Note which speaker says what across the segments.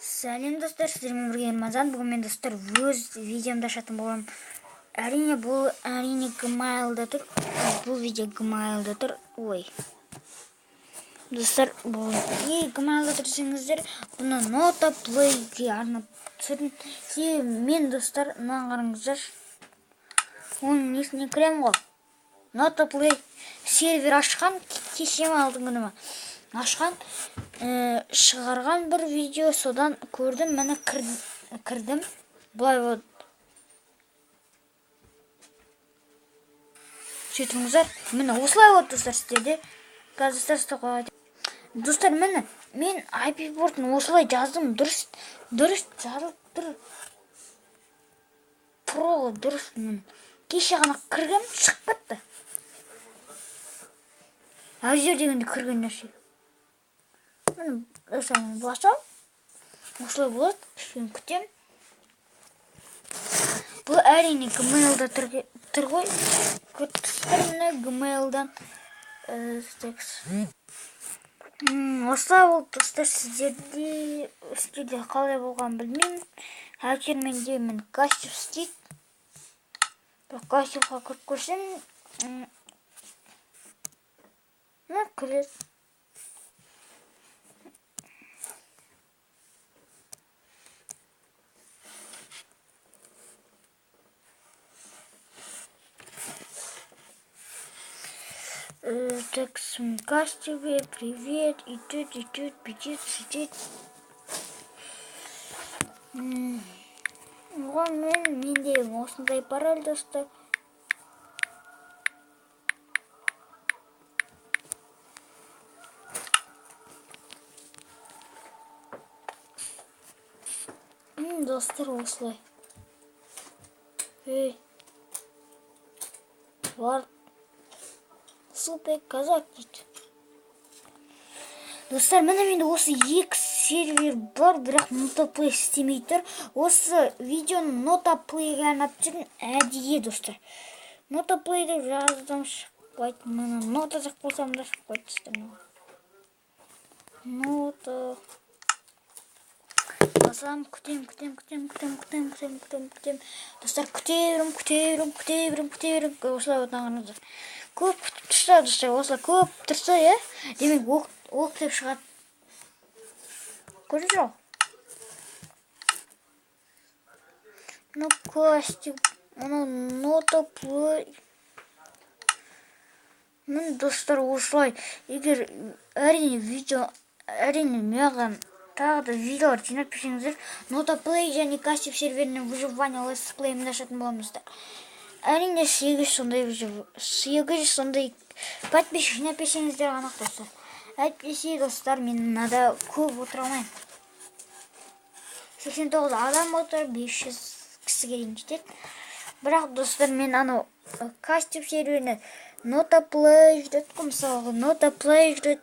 Speaker 1: Сәлем достар, сіздермен бірге Рамазан. Бүгін мен достар өз видеомда ашатын боламын. Әрине бұл Gmail'да тұр. Бұл видео Gmail'да тұр. Ой. Достар, бұл Gmail'да тұрсаңыздар, бұны Notaplay-ге арнап түсірдім. Мен достар, мынаны қараңыздар. Оның несіне кіремін ғой. Notaplay сервер ашқан, кеше ме алдың күні ме? Ашқан, шығарған бір видео, содан көрдім, мәні кірдім. Бұлай болды. Сөйтіңіздер, мені осылай болды достар сіздерде. Қазір достар қойды. Достар, мен IP портын осылай жаздым. Дұрыс жазылып тұр. Про дұрыс. Кеше ғана кіргем, шығып кетті. Әзер дегенде кірген нәрсе. Мен басам. Осылай болады. Кішкене күтем. Бұл әрине Gmail'да тұр ғой. Күттістіріміне Gmail'дан осылай болды достар. Сіздерде студия қалай болған білмеймін. Әйтеуір менде кастив істейді. Кастивға кіріп көрсем, кіреді. Так, кастиве, привет, и тут, бежит, сидит. Менде осындай пароль достар. Достар осылай. Бар. Супер казак дейді. Достар, менде осы екі сервер бар, бірақ Notaplay істемей тұр. Осы видеоны Notaplay-ге арнап жүрген әдейі достар. Notaplay-ді жаздым, шықпайды. Мына нота жақ болсам да шықпайды. Нота. Басам, күтем. Достар, күтем. Осылай отаңғаныздар. Көп тұрса, достар, осылай көп тұрса, демек оқ деп шығады. Көрді жоқ? Кастив, Notaplay. Мен достар осылай, егер әрине маған тағы да видеолар жинап берсеңіздер, Notaplay және кастив серверінің выживание летсплейімді ашатын боламыздар. Әрине 800 сондай подписчик жинап берсеңіздер анық достар. Әйтпесе достар, мен мынада көп отыра алмаймын. 89 адам отыр, 500 кісіге дейін жетеді. Бірақ достар, мен анау кастив серверіне Notaplay жүреді, мысалға Notaplay жүреді,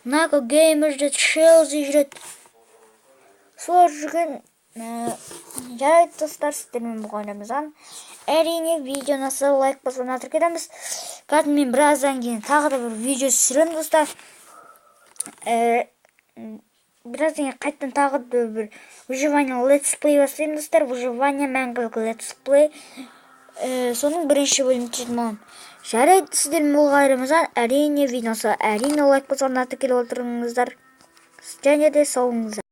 Speaker 1: Nago Gamer жүреді, Shelzy жүреді. Солар жүрген жарайды достар, сіздермен болған Рамазан. Әрине видеоны лайк басып кетеміз. Қазір мен біраздан кейін тағы да бір видео түсіремін достар. Біраздан кейін қайттан тағы да бір выживание летсплей бастаймын достар. Выживание мәңгілік летсплей. Соның бірінші бөлімін түсетін боламын. Жарайды, сіздермен болған Рамазан. Әрине видеосы лайк басып келіп отырыңыздар. Және де сау болыңыздар.